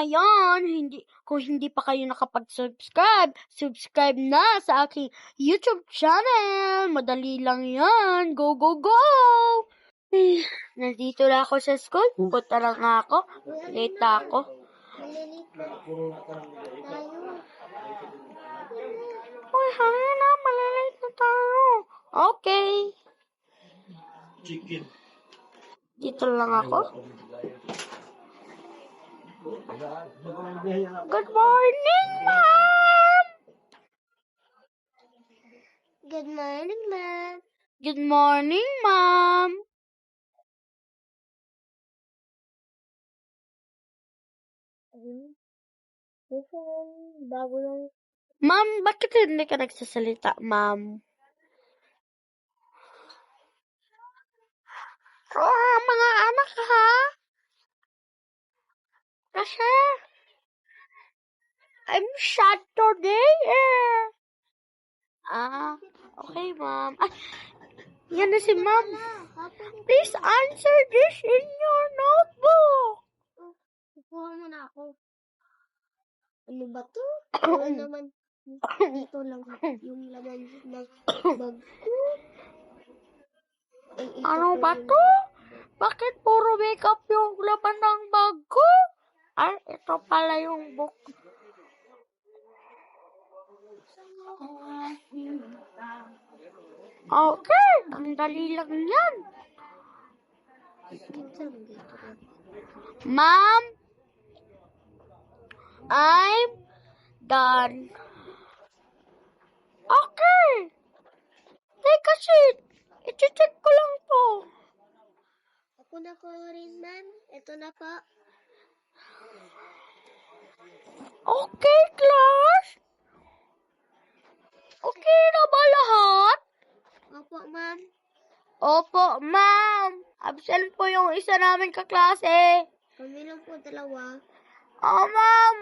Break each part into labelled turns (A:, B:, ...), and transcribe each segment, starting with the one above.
A: Ayan, kung hindi pa kayo nakapag-subscribe, subscribe na sa aking YouTube channel. Madali lang yan. Go, go, go! Nandito na ako sa school. Punta lang nga ako. Late na ako. Uy, hangin na. Malilate na tayo. Okay.
B: Chicken.
A: Dito lang ako. Good morning, Mom!
C: Good morning, Ma'am.
A: Good morning, Mom!
C: Bago lang.
A: Ma'am, bakit hindi ka nagsasalita, Ma'am? Mga anak, ha? Kasi, I'm sad today, okay, Ma'am. Yan na si Ma'am. Please answer this in your notebook.
C: Kukuha mo na ako. Ano ba to? Wala naman. Dito lang yung laman ng bag ko. Ay, ito
A: Ano
C: pa
A: ba
C: yung-
A: to? Bakit puro makeup yung laman ng bag ko? Ay, ito pala yung book. Okay, ang dali lang yan. Ma'am, I'm done. Okay. Take a seat. I-check ko lang to.
C: Ako na ko rin, ma'am. Ito na po.
A: Okay, class. Okay na ba lahat?
C: Opo, ma'am.
A: Opo, ma'am. Absent po yung isa namin kaklase.
C: Kami lang po dalawa.
A: Oh, ma'am.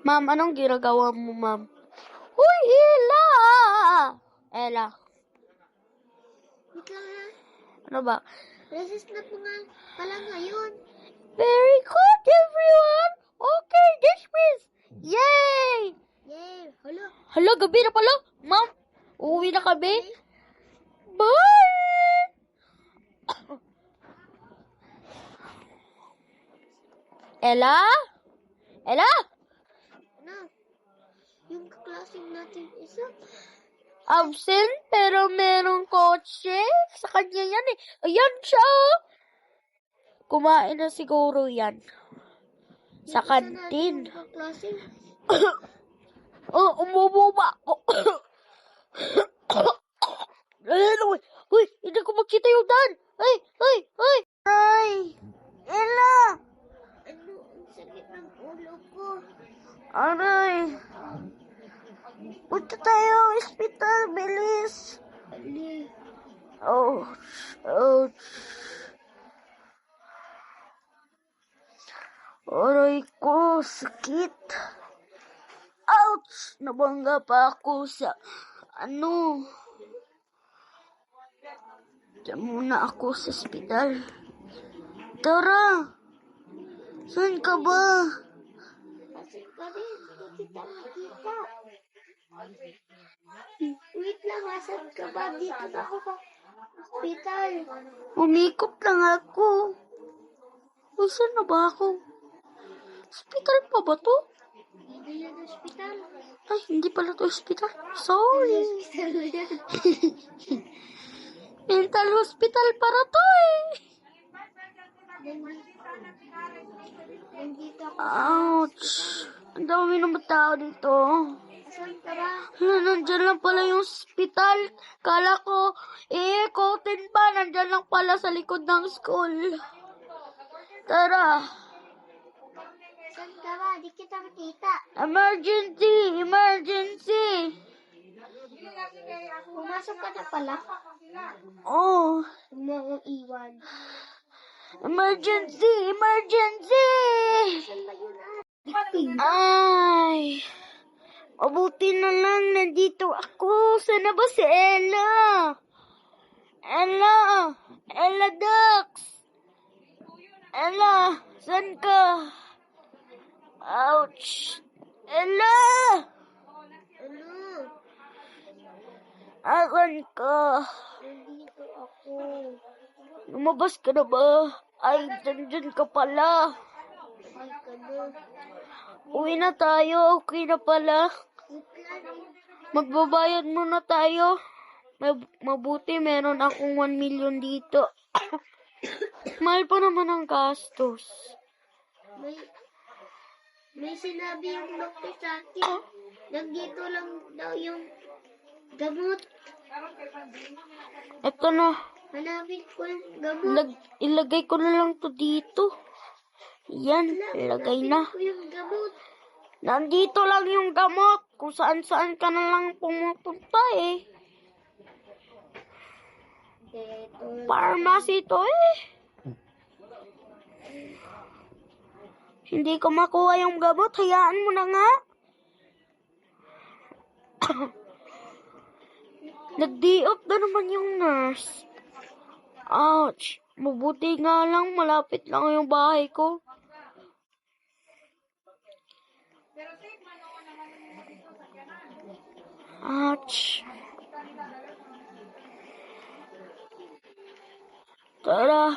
A: Ma'am, anong ginagawa mo, ma'am? Huy, Ella! Ella,
C: Wait lang ha.
A: ano ba?
C: Recess na po nga pala ngayon.
A: Very good, everyone. Okay, dismiss. Yay!
C: Yay! Hala.
A: Hala, gabi na pala. Ma'am, uuwi na kami. Bye! Ella? Ella?
C: Ano? Yung kaklaseng natin isa.
A: Absent, pero merong kotse. Sa kanya yan eh. Ayan siya. Kumain na siguro yan. Sa kantin.
C: Yung kaklaseng.
A: Oh, umubo ba ako? Uy, hindi ko makita yung dan. Ay! Ay! Ella!
C: Ano? Ang sakit ng ulo ko.
A: Aray! Punta tayo, hospital, bilis.
C: Ali.
A: Ouch. Aray ko, sakit. Ouch! Nabangga pa ako sa, Diyan muna ako sa hospital. Tara! Saan ka ba?
C: Kasi kami, hindi kita makita. Wait lang, asan ka ba? Dito na ako sa hospital.
A: Umikot lang ako. Uy, saan na ba ako? Hospital pa ba to?
C: Hindi yan hospital.
A: Ay, hindi pala to hospital. Sorry.
C: Hospital na yan.
A: Mental hospital para to eh.
C: Nandito ako.
A: Ouch. Ang dami naman tao dito.
C: Asan ka ba?
A: Nandyan lang pala yung hospital. Kala ko, ikotin pa. Nandyan lang pala sa likod ng school. Tara.
C: Asan ka ba? Di kita makita.
A: Emergency.
C: Pumasok ka na pala.
A: Oh.
C: Huwag mo akong iwan.
A: Emergency.
C: Saan ba yun ah?
A: Ay. Mabuti na lang nandito ako. Sana ba si Ella? Ella Dax! Ella! Saan ka? Ouch! Ella!
C: Ano?
A: Asan ka?
C: Nandito ako.
A: Lumabas ka na ba? Ay, dyan ka pala.
C: Ay ka na.
A: Uwi na tayo. Okay na pala. Magbabayad muna tayo. Mabuti meron akong 1 million dito. Mahal pa naman ang gastos.
C: May sinabi yung doktor sa akin. Nandito lang daw yung gamot.
A: Ito na.
C: Hanapin ko yung gamot.
A: Ilagay ko na lang to dito. Yan, ilagay na.
C: Hanapin ko yung gamot.
A: Nandito lang yung gamot. Kung saan-saan ka na lang pumupunta eh.
C: Ito.
A: Pharmacy to eh. Hindi ko makuha yung gamot. Hayaan mo na nga. Nag-di-off na naman yung nurse. Ouch. Mabuti nga lang. Malapit lang yung bahay ko. Ouch. Tara.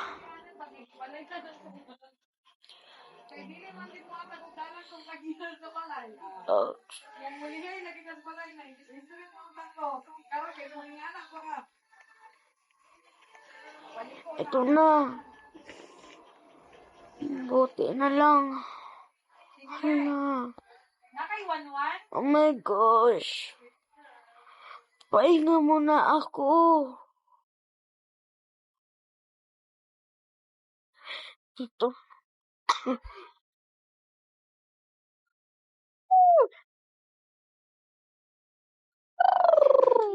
A: Ouch. Ito na. Buti na lang. Hala. Oh my gosh. Pahinga muna ako. Dito.